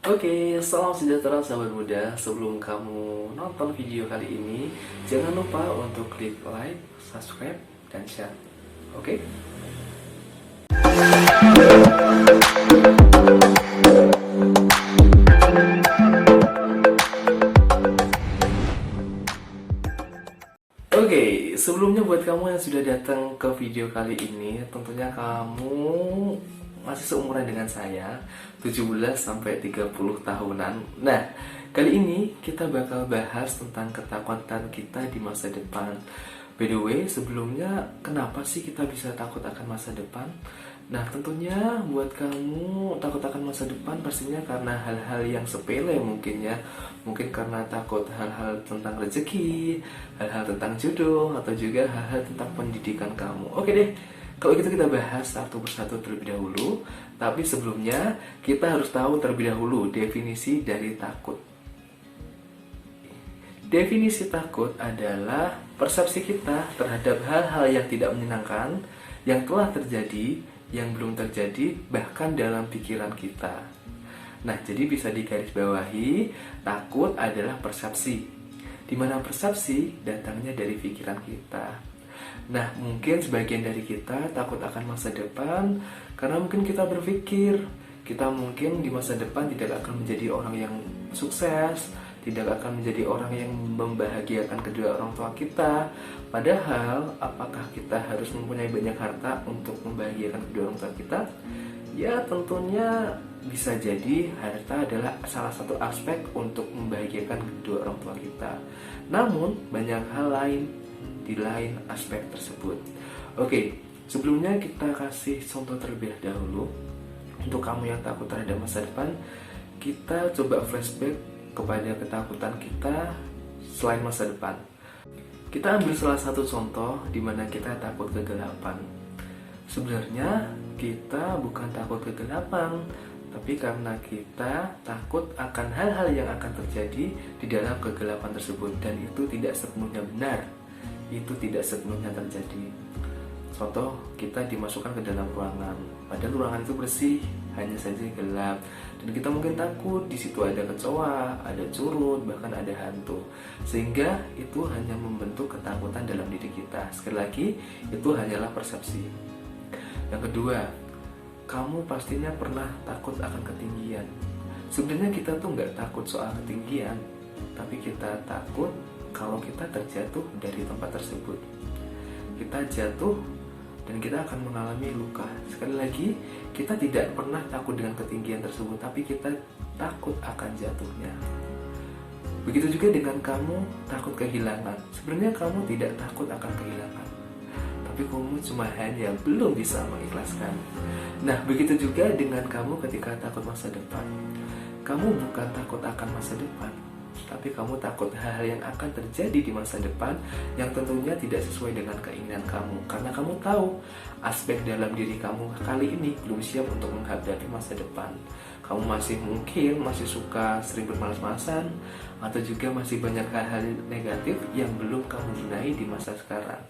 Oke, salam sejahtera sahabat muda. Sebelum kamu nonton video kali ini, jangan lupa untuk klik like, subscribe, dan share. Oke? Oke, sebelumnya buat kamu yang sudah datang ke video kali ini, tentunya kamu masih seumuran dengan saya, 17 sampai 30 tahunan. Nah, kali ini kita bakal bahas tentang ketakutan kita di masa depan. By the way, sebelumnya kenapa sih kita bisa takut akan masa depan? Nah, tentunya buat kamu takut akan masa depan pastinya karena hal-hal yang sepele mungkin ya. Mungkin karena takut hal-hal tentang rezeki, hal-hal tentang jodoh, atau juga hal-hal tentang pendidikan kamu. Oke deh, kalau gitu kita bahas satu persatu terlebih dahulu. Tapi sebelumnya kita harus tahu terlebih dahulu definisi dari takut. Definisi takut adalah persepsi kita terhadap hal-hal yang tidak menyenangkan, yang telah terjadi, yang belum terjadi, bahkan dalam pikiran kita. Nah, jadi bisa digarisbawahi, takut adalah persepsi, di mana persepsi datangnya dari pikiran kita. Nah, mungkin sebagian dari kita takut akan masa depan karena mungkin kita berpikir kita mungkin di masa depan tidak akan menjadi orang yang sukses, tidak akan menjadi orang yang membahagiakan kedua orang tua kita. Padahal, apakah kita harus mempunyai banyak harta untuk membahagiakan kedua orang tua kita? Ya, tentunya bisa jadi harta adalah salah satu aspek untuk membahagiakan kedua orang tua kita. Namun, banyak hal lain di lain aspek tersebut. Oke, sebelumnya kita kasih contoh terlebih dahulu. Untuk kamu yang takut terhadap masa depan, kita coba flashback kepada ketakutan kita selain masa depan. Kita ambil salah satu contoh di mana kita takut kegelapan. Sebenarnya kita bukan takut kegelapan, tapi karena kita takut akan hal-hal yang akan terjadi di dalam kegelapan tersebut, dan itu tidak sepenuhnya benar. Itu tidak sepenuhnya terjadi. Contoh, kita dimasukkan ke dalam ruangan, padahal ruangan itu bersih, hanya saja gelap, dan kita mungkin takut di situ ada kecoa, ada curut, bahkan ada hantu, sehingga itu hanya membentuk ketakutan dalam diri kita. Sekali lagi, itu hanyalah persepsi. Yang kedua, kamu pastinya pernah takut akan ketinggian. Sebenarnya kita tuh nggak takut soal ketinggian, tapi kita takut kalau kita terjatuh dari tempat tersebut. Kita jatuh dan kita akan mengalami luka. Sekali lagi, kita tidak pernah takut dengan ketinggian tersebut, tapi kita takut akan jatuhnya. Begitu juga dengan kamu takut kehilangan. Sebenarnya kamu tidak takut akan kehilangan, tapi kamu cuma hanya belum bisa mengikhlaskan. Nah, begitu juga dengan kamu ketika takut masa depan. Kamu bukan takut akan masa depan, tapi kamu takut hal-hal yang akan terjadi di masa depan yang tentunya tidak sesuai dengan keinginan kamu. Karena kamu tahu aspek dalam diri kamu kali ini belum siap untuk menghadapi masa depan. Kamu masih suka sering bermalas-malasan, atau juga masih banyak hal-hal negatif yang belum kamu benahi di masa sekarang.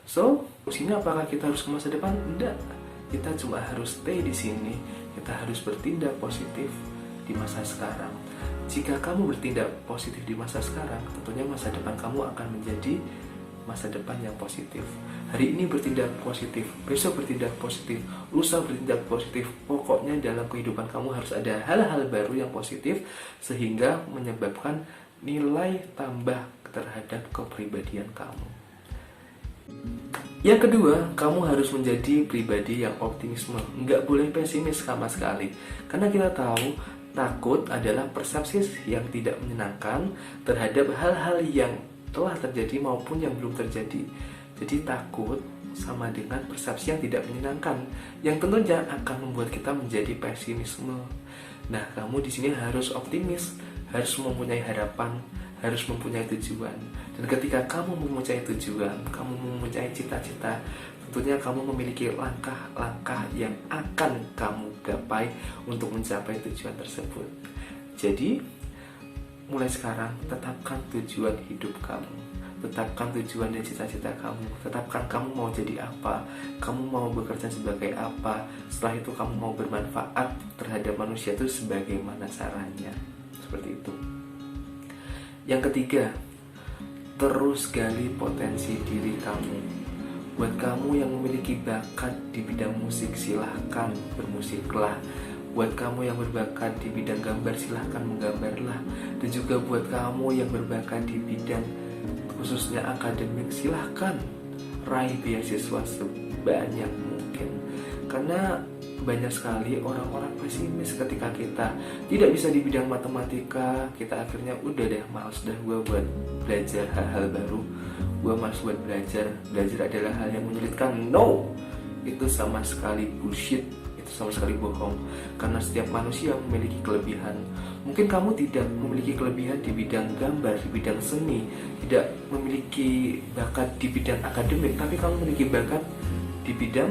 So, sini apakah kita harus ke masa depan? Tidak. Kita cuma harus stay di sini. Kita harus bertindak positif di masa sekarang. Jika kamu bertindak positif di masa sekarang, tentunya masa depan kamu akan menjadi masa depan yang positif. Hari ini bertindak positif, besok bertindak positif, lusa bertindak positif. Pokoknya dalam kehidupan kamu harus ada hal-hal baru yang positif, sehingga menyebabkan nilai tambah terhadap kepribadian kamu. Yang kedua, kamu harus menjadi pribadi yang optimisme. Nggak boleh pesimis sama sekali. Karena kita tahu takut adalah persepsi yang tidak menyenangkan terhadap hal-hal yang telah terjadi maupun yang belum terjadi. Jadi takut sama dengan persepsi yang tidak menyenangkan, yang tentunya akan membuat kita menjadi pesimisme. Nah, kamu di sini harus optimis, harus mempunyai harapan, harus mempunyai tujuan. Dan ketika kamu mempunyai tujuan, kamu mempunyai cita-cita, tentunya kamu memiliki langkah-langkah yang akan kamu gapai untuk mencapai tujuan tersebut. Jadi, mulai sekarang tetapkan tujuan hidup kamu. Tetapkan tujuan dan cita-cita kamu. Tetapkan kamu mau jadi apa, kamu mau bekerja sebagai apa. Setelah itu kamu mau bermanfaat terhadap manusia itu sebagaimana caranya. Seperti itu. Yang ketiga, terus gali potensi diri kamu. Buat kamu yang memiliki bakat di bidang musik, silahkan bermusiklah. Buat kamu yang berbakat di bidang gambar, silahkan menggambarlah. Dan juga buat kamu yang berbakat di bidang khususnya akademik, silahkan raih beasiswa sebanyak mungkin. Karena banyak sekali orang-orang pesimis ketika kita tidak bisa di bidang matematika. Kita akhirnya udah deh, males dah gue buat belajar hal-hal baru, gue males buat belajar adalah hal yang menyulitkan. No, itu sama sekali bullshit, itu sama sekali bohong. Karena setiap manusia memiliki kelebihan. Mungkin kamu tidak memiliki kelebihan di bidang gambar, di bidang seni, tidak memiliki bakat di bidang akademik, tapi kamu memiliki bakat di bidang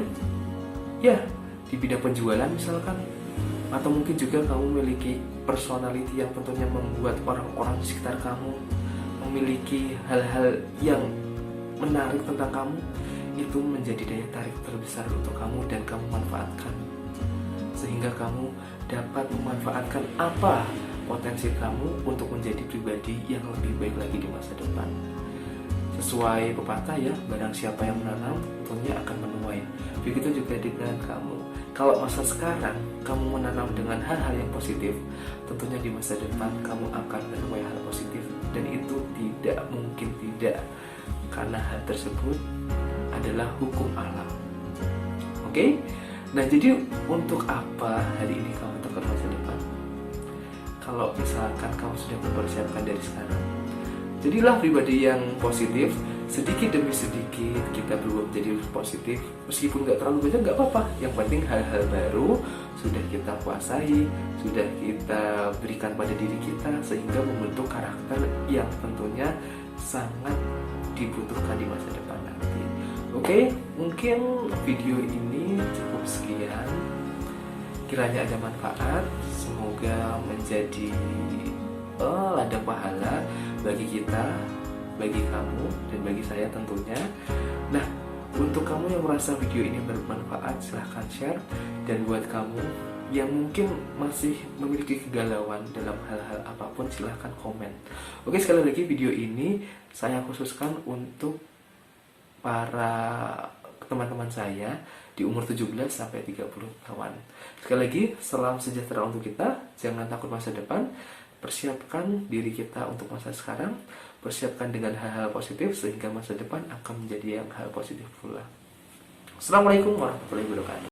di bidang penjualan misalkan. Atau mungkin juga kamu memiliki personality yang tentunya membuat orang-orang di sekitar kamu memiliki hal-hal yang menarik tentang kamu. Itu menjadi daya tarik terbesar untuk kamu dan kamu manfaatkan, sehingga kamu dapat memanfaatkan apa potensi kamu untuk menjadi pribadi yang lebih baik lagi di masa depan. Sesuai pepatah ya, barang siapa yang menanam tentunya akan menuai. Begitu juga dengan kamu. Kalau masa sekarang kamu menanam dengan hal-hal yang positif, tentunya di masa depan kamu akan menuai hal positif. Dan itu tidak mungkin tidak, karena hal tersebut adalah hukum alam. Oke? Nah, jadi untuk apa hari ini kamu takut masa depan? Kalau misalkan kamu sudah mempersiapkan dari sekarang, jadilah pribadi yang positif. Sedikit demi sedikit kita berubah menjadi positif. Meskipun gak terlalu banyak, gak apa-apa. Yang penting hal-hal baru sudah kita kuasai, sudah kita berikan pada diri kita, sehingga membentuk karakter yang tentunya sangat dibutuhkan di masa depan nanti. Oke, mungkin video ini cukup sekian. Kiranya ada manfaat, semoga menjadi ladang pahala bagi kita, bagi kamu, dan bagi saya tentunya. Nah, untuk kamu yang merasa video ini bermanfaat, silahkan share. Dan buat kamu yang mungkin masih memiliki kegalauan dalam hal-hal apapun, silahkan komen. Oke, sekali lagi video ini saya khususkan untuk para teman-teman saya di umur 17 sampai 30 tahun. Sekali lagi, salam sejahtera untuk kita. Jangan takut masa depan. Persiapkan diri kita untuk masa sekarang. Persiapkan dengan hal-hal positif, sehingga masa depan akan menjadi yang hal positif pula. Assalamualaikum warahmatullahi wabarakatuh.